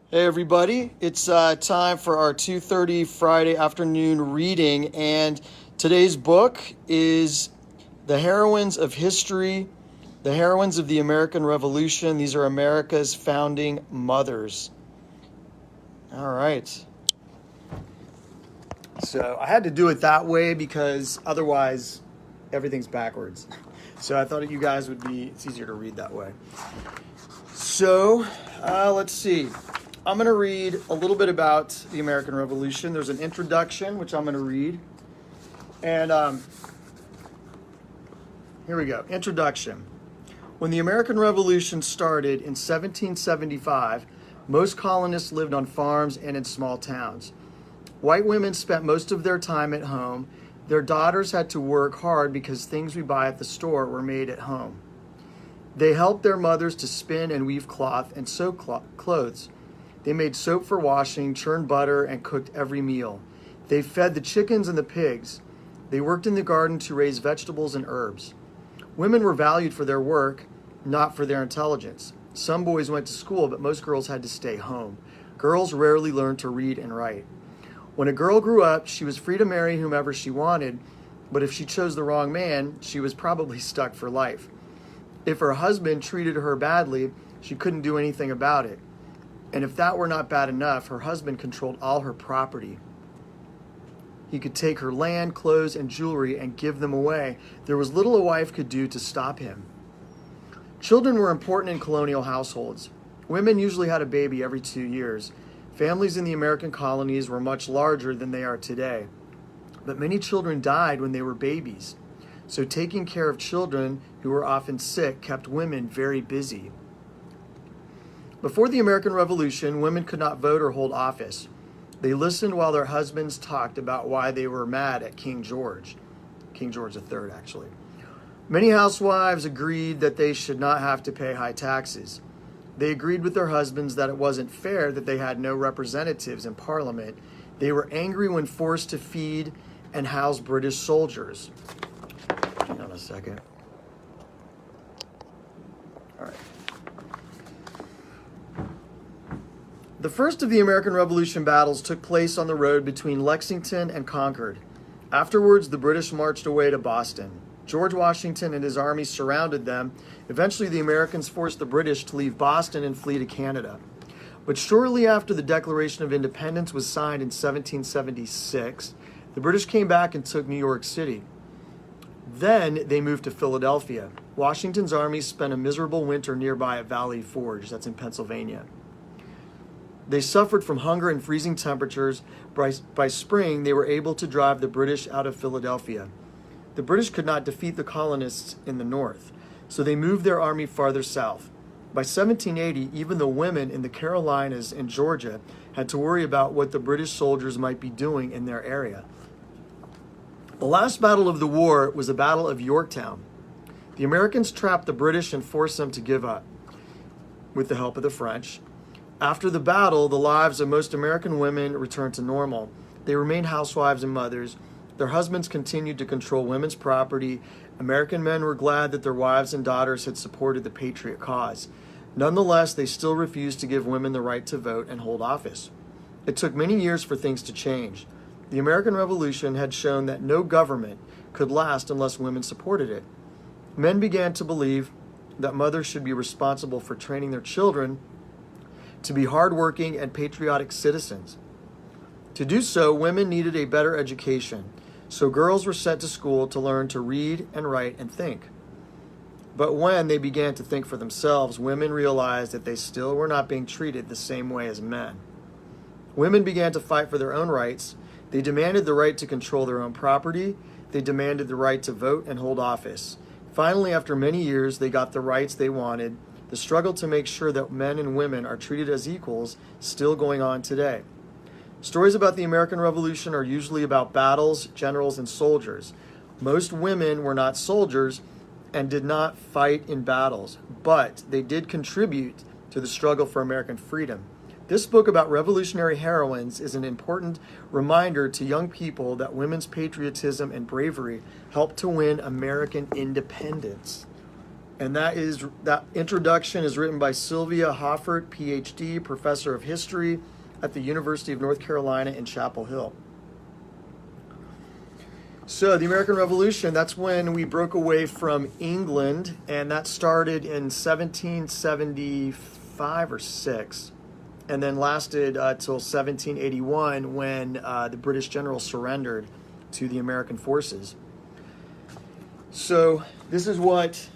Hey everybody, it's time for our 2:30 Friday afternoon reading, and today's book is The Heroines of History, The Heroines of the American Revolution. These are America's founding mothers. All right. So I had to do it that way because otherwise everything's backwards. So I thought you guys it's easier to read that way. So let's see. I'm going to read a little bit about the American Revolution. There's an introduction, which I'm going to read. And here we go. Introduction. When the American Revolution started in 1775, most colonists lived on farms and in small towns. White women spent most of their time at home. Their daughters had to work hard because things we buy at the store were made at home. They helped their mothers to spin and weave cloth and sew clothes. They made soap for washing, churned butter, and cooked every meal. They fed the chickens and the pigs. They worked in the garden to raise vegetables and herbs. Women were valued for their work, not for their intelligence. Some boys went to school, but most girls had to stay home. Girls rarely learned to read and write. When a girl grew up, she was free to marry whomever she wanted, but if she chose the wrong man, she was probably stuck for life. If her husband treated her badly, she couldn't do anything about it. And if that were not bad enough, her husband controlled all her property. He could take her land, clothes, and jewelry and give them away. There was little a wife could do to stop him. Children were important in colonial households. Women usually had a baby every 2 years. Families in the American colonies were much larger than they are today. But many children died when they were babies. So taking care of children who were often sick kept women very busy. Before the American Revolution, women could not vote or hold office. They listened while their husbands talked about why they were mad at King George III, actually. Many housewives agreed that they should not have to pay high taxes. They agreed with their husbands that it wasn't fair that they had no representatives in Parliament. They were angry when forced to feed and house British soldiers. Hang on a second. All right. The first of the American Revolution battles took place on the road between Lexington and Concord. Afterwards, the British marched away to Boston. George Washington and his army surrounded them. Eventually, the Americans forced the British to leave Boston and flee to Canada. But shortly after the Declaration of Independence was signed in 1776, the British came back and took New York City. Then they moved to Philadelphia. Washington's army spent a miserable winter nearby at Valley Forge, that's in Pennsylvania. They suffered from hunger and freezing temperatures. By spring, they were able to drive the British out of Philadelphia. The British could not defeat the colonists in the north, so they moved their army farther south. By 1780, even the women in the Carolinas and Georgia had to worry about what the British soldiers might be doing in their area. The last battle of the war was the Battle of Yorktown. The Americans trapped the British and forced them to give up, with the help of the French. After the battle, the lives of most American women returned to normal. They remained housewives and mothers. Their husbands continued to control women's property. American men were glad that their wives and daughters had supported the patriot cause. Nonetheless, they still refused to give women the right to vote and hold office. It took many years for things to change. The American Revolution had shown that no government could last unless women supported it. Men began to believe that mothers should be responsible for training their children to be hardworking and patriotic citizens. To do so, women needed a better education, so girls were sent to school to learn to read and write and think. But when they began to think for themselves, women realized that they still were not being treated the same way as men. Women began to fight for their own rights. They demanded the right to control their own property. They demanded the right to vote and hold office. Finally, after many years, they got the rights they wanted. The struggle to make sure that men and women are treated as equals still going on today. Stories about the American Revolution are usually about battles, generals, and soldiers. Most women were not soldiers and did not fight in battles, but they did contribute to the struggle for American freedom. This book about revolutionary heroines is an important reminder to young people that women's patriotism and bravery helped to win American independence. And that introduction is written by Sylvia Hoffert, PhD, professor of history at the University of North Carolina in Chapel Hill. So the American Revolution, that's when we broke away from England, and that started in 1775 or 6, and then lasted till 1781 when the British general surrendered to the American forces. So this is what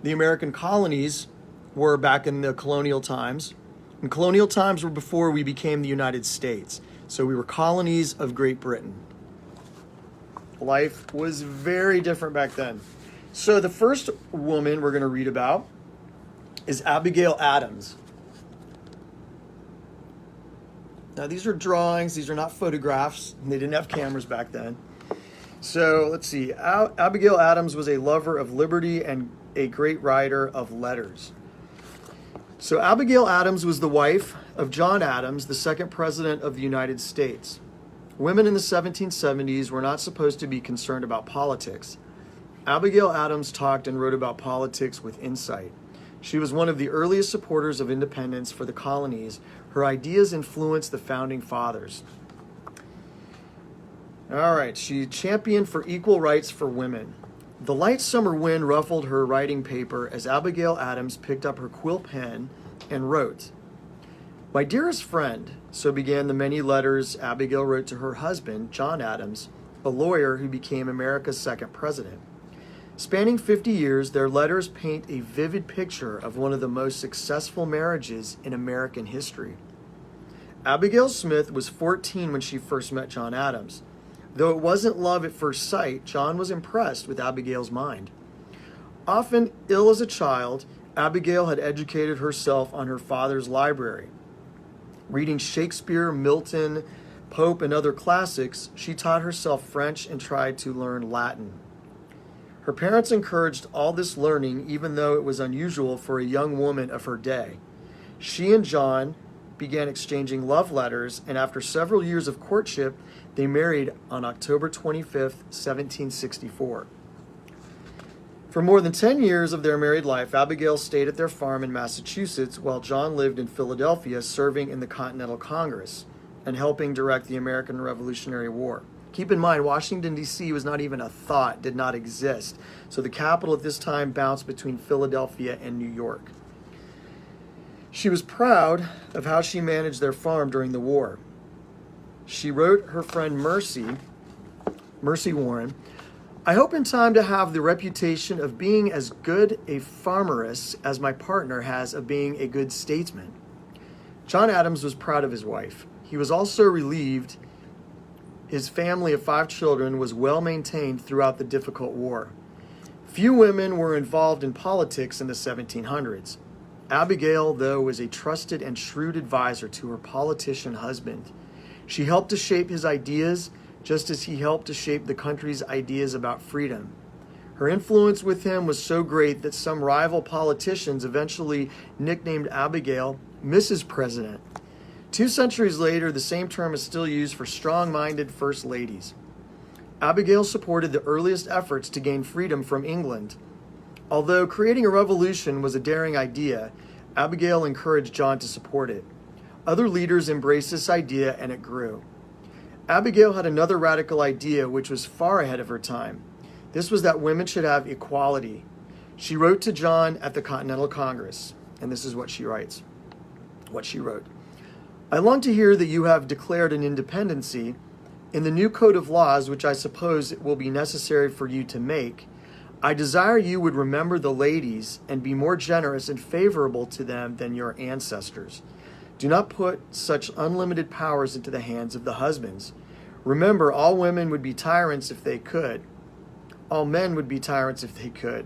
the American colonies were back in the colonial times. And colonial times were before we became the United States. So we were colonies of Great Britain. Life was very different back then. So the first woman we're going to read about is Abigail Adams. Now these are drawings, these are not photographs, and they didn't have cameras back then. So let's see, Abigail Adams was a lover of liberty and a great writer of letters. So Abigail Adams was the wife of John Adams, the second president of the United States. Women in the 1770s were not supposed to be concerned about politics. Abigail Adams talked and wrote about politics with insight. She was one of the earliest supporters of independence for the colonies. Her ideas influenced the founding fathers. All right, she championed for equal rights for women. The light summer wind ruffled her writing paper as Abigail Adams picked up her quill pen and wrote, "My dearest friend," so began the many letters Abigail wrote to her husband, John Adams, a lawyer who became America's second president. Spanning 50 years, their letters paint a vivid picture of one of the most successful marriages in American history. Abigail Smith was 14 when she first met John Adams. Though it wasn't love at first sight, John was impressed with Abigail's mind. Often ill as a child, Abigail had educated herself on her father's library. Reading Shakespeare, Milton, Pope, and other classics, she taught herself French and tried to learn Latin. Her parents encouraged all this learning, even though it was unusual for a young woman of her day. She and John began exchanging love letters, and after several years of courtship, they married on October 25th, 1764. For more than 10 years of their married life, Abigail stayed at their farm in Massachusetts while John lived in Philadelphia, serving in the Continental Congress and helping direct the American Revolutionary War. Keep in mind, Washington, D.C. was not even a thought, did not exist. So the capital at this time bounced between Philadelphia and New York. She was proud of how she managed their farm during the war. She wrote her friend Mercy Warren, "I hope in time to have the reputation of being as good a farmeress as my partner has of being a good statesman." John Adams was proud of his wife. He was also relieved his family of 5 children was well maintained throughout the difficult war. Few women were involved in politics in the 1700s. Abigail, though, was a trusted and shrewd advisor to her politician husband. She helped to shape his ideas, just as he helped to shape the country's ideas about freedom. Her influence with him was so great that some rival politicians eventually nicknamed Abigail Mrs. President. 2 centuries later, the same term is still used for strong-minded first ladies. Abigail supported the earliest efforts to gain freedom from England. Although creating a revolution was a daring idea, Abigail encouraged John to support it. Other leaders embraced this idea, and it grew. Abigail had another radical idea which was far ahead of her time. This was that women should have equality. She wrote to John at the Continental Congress, and this is what she wrote. "I long to hear that you have declared an independency. In the new code of laws, which I suppose it will be necessary for you to make, I desire you would remember the ladies and be more generous and favorable to them than your ancestors. Do not put such unlimited powers into the hands of the husbands. Remember, all women would be tyrants if they could. All men would be tyrants if they could.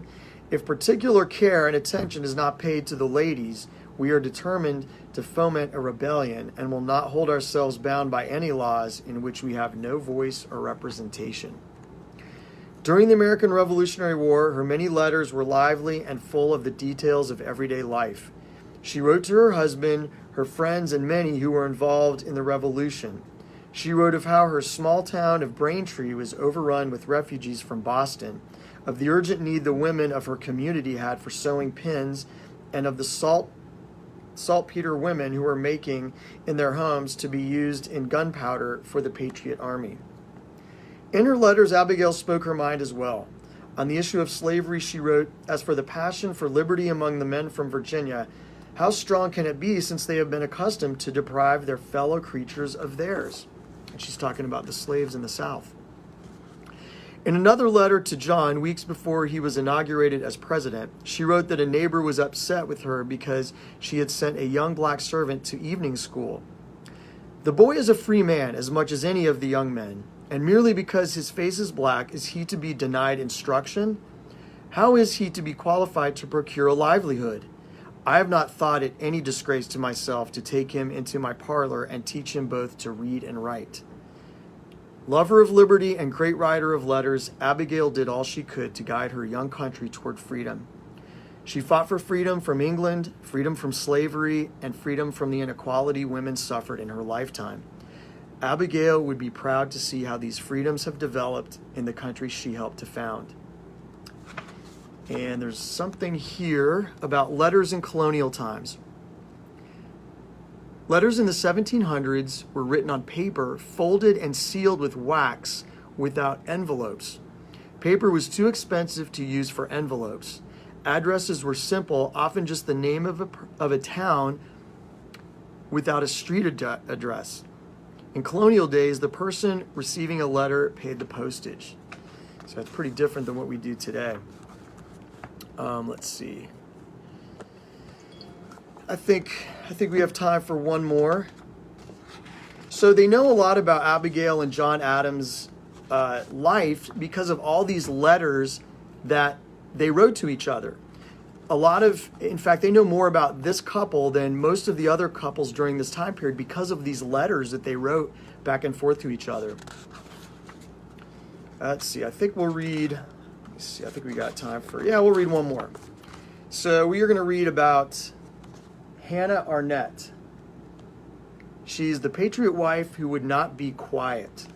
If particular care and attention is not paid to the ladies, we are determined to foment a rebellion and will not hold ourselves bound by any laws in which we have no voice or representation." During the American Revolutionary War, her many letters were lively and full of the details of everyday life. She wrote to her husband, her friends, and many who were involved in the Revolution. She wrote of how her small town of Braintree was overrun with refugees from Boston, of the urgent need the women of her community had for sewing pins, and of the saltpeter women who were making in their homes to be used in gunpowder for the Patriot Army. In her letters, Abigail spoke her mind as well. On the issue of slavery, she wrote, "As for the passion for liberty among the men from Virginia, how strong can it be since they have been accustomed to deprive their fellow creatures of theirs?" And she's talking about the slaves in the South. In another letter to John, weeks before he was inaugurated as president, she wrote that a neighbor was upset with her because she had sent a young black servant to evening school. "The boy is a free man as much as any of the young men, and merely because his face is black is he to be denied instruction? How is he to be qualified to procure a livelihood? I have not thought it any disgrace to myself to take him into my parlor and teach him both to read and write." Lover of liberty and great writer of letters, Abigail did all she could to guide her young country toward freedom. She fought for freedom from England, freedom from slavery, and freedom from the inequality women suffered in her lifetime. Abigail would be proud to see how these freedoms have developed in the country she helped to found. And there's something here about letters in colonial times. Letters in the 1700s were written on paper, folded and sealed with wax without envelopes. Paper was too expensive to use for envelopes. Addresses were simple, often just the name of a town without a street address. In colonial days, the person receiving a letter paid the postage. So that's pretty different than what we do today. Let's see. I think we have time for one more. So they know a lot about Abigail and John Adams' life because of all these letters that they wrote to each other. In fact, they know more about this couple than most of the other couples during this time period because of these letters that they wrote back and forth to each other. Let's see, I think we'll read, I think we got time for, we'll read one more. So we are going to read about Hannah Arnett. She's the patriot wife who would not be quiet.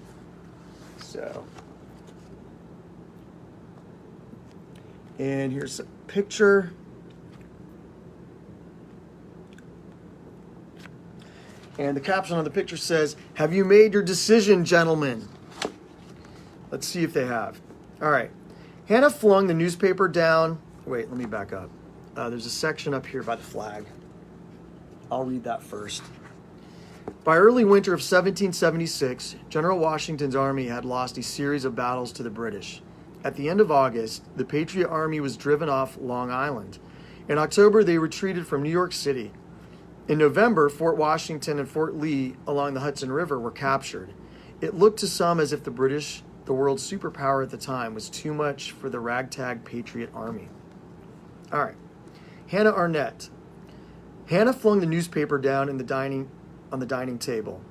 And here's a picture. And the caption on the picture says, "Have you made your decision, gentlemen?" Let's see if they have. All right. Hannah flung the newspaper down. Wait, let me back up. There's a section up here by the flag. I'll read that first. By early winter of 1776, General Washington's army had lost a series of battles to the British. At the end of August, the Patriot Army was driven off Long Island. In October, they retreated from New York City. In November, Fort Washington and Fort Lee along the Hudson River were captured. It looked to some as if the British, the world's superpower at the time, was too much for the ragtag Patriot Army. All right. Hannah Arnett. Hannah flung the newspaper down on the dining table.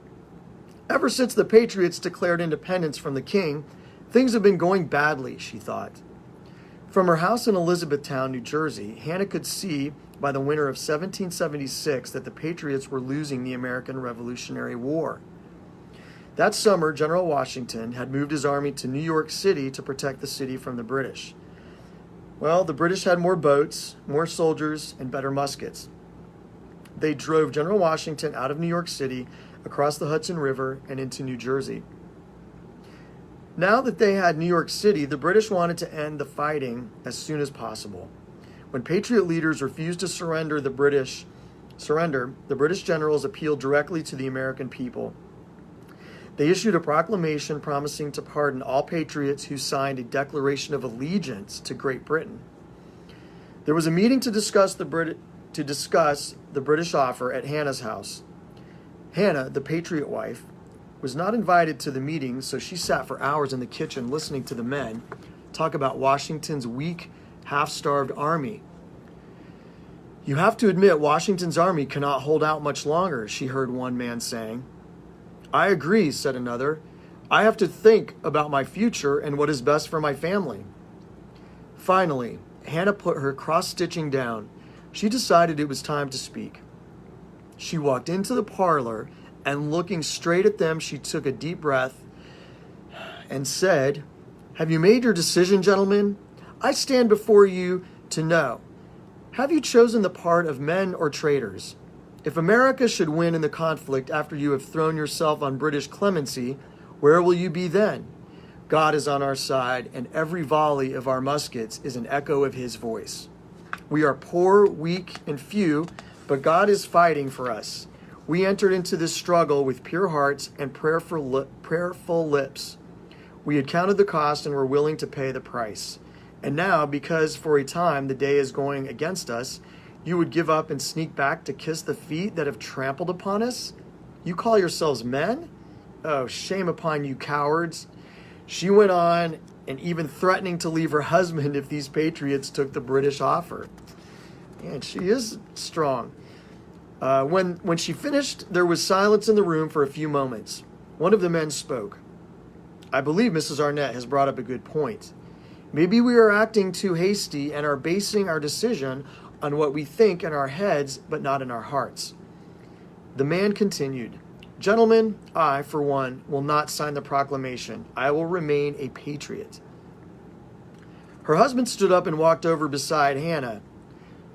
"Ever since the Patriots declared independence from the king, things have been going badly," she thought. From her house in Elizabethtown, New Jersey, Hannah could see by the winter of 1776 that the Patriots were losing the American Revolutionary War. That summer, General Washington had moved his army to New York City to protect the city from the British. Well, the British had more boats, more soldiers, and better muskets. They drove General Washington out of New York City, across the Hudson River, and into New Jersey. Now that they had New York City, the British wanted to end the fighting as soon as possible. When Patriot leaders refused to surrender, the British generals appealed directly to the American people. They issued a proclamation promising to pardon all patriots who signed a declaration of allegiance to Great Britain. There was a meeting to discuss the British offer at Hannah's house. Hannah, the patriot wife, was not invited to the meeting, so she sat for hours in the kitchen listening to the men talk about Washington's weak, half-starved army. "You have to admit Washington's army cannot hold out much longer," she heard one man saying. "I agree," said another. "I have to think about my future and what is best for my family." Finally, Hannah put her cross-stitching down. She decided it was time to speak. She walked into the parlor, and looking straight at them, she took a deep breath and said, "Have you made your decision, gentlemen? I stand before you to know, have you chosen the part of men or traitors? If America should win in the conflict after you have thrown yourself on British clemency, where will you be then? God is on our side, and every volley of our muskets is an echo of his voice. We are poor, weak, and few, but God is fighting for us. We entered into this struggle with pure hearts and prayerful lips. We had counted the cost and were willing to pay the price. And now, because for a time the day is going against us, you would give up and sneak back to kiss the feet that have trampled upon us? You call yourselves men? Oh, shame upon you, cowards. She went on, and even threatening to leave her husband if these patriots took the British offer. And she is strong. When she finished, there was silence in the room for a few moments. One of the men spoke. I believe Mrs. Arnett has brought up a good point. Maybe we are acting too hasty and are basing our decision on what we think in our heads, but not in our hearts. The man continued, Gentlemen, I, for one, will not sign the proclamation. I will remain a patriot. Her husband stood up and walked over beside Hannah.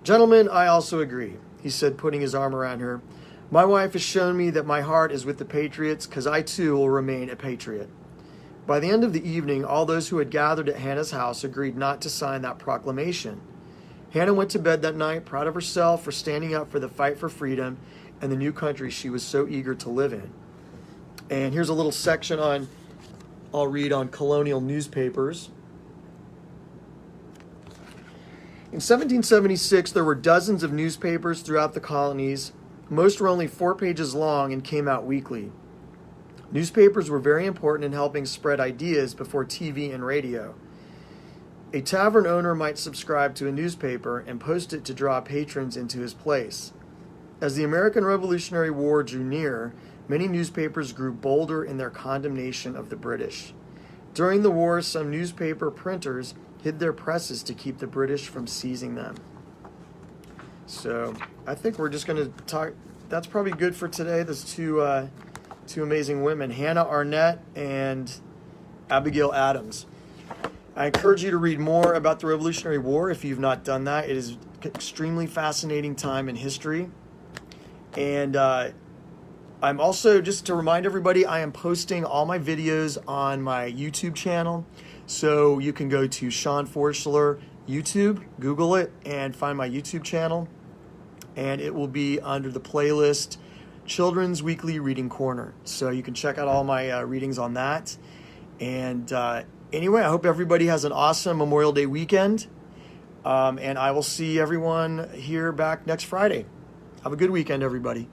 Gentlemen, I also agree, he said, putting his arm around her. My wife has shown me that my heart is with the patriots, because I too will remain a patriot. By the end of the evening, all those who had gathered at Hannah's house agreed not to sign that proclamation. Hannah went to bed that night, proud of herself for standing up for the fight for freedom and the new country she was so eager to live in. And here's a little section I'll read on colonial newspapers. In 1776, there were dozens of newspapers throughout the colonies. Most were only 4 pages long and came out weekly. Newspapers were very important in helping spread ideas before TV and radio. A tavern owner might subscribe to a newspaper and post it to draw patrons into his place. As the American Revolutionary War drew near, many newspapers grew bolder in their condemnation of the British. During the war, some newspaper printers hid their presses to keep the British from seizing them. So I think we're just going to talk. That's probably good for today. There's two amazing women, Hannah Arnett and Abigail Adams. I encourage you to read more about the Revolutionary War if you've not done that. It is an extremely fascinating time in history. And I'm also, just to remind everybody, I am posting all my videos on my YouTube channel. So you can go to Sean Forschler YouTube, Google it, and find my YouTube channel. And it will be under the playlist Children's Weekly Reading Corner. So you can check out all my readings on that. And anyway, I hope everybody has an awesome Memorial Day weekend. And I will see everyone here back next Friday. Have a good weekend, everybody.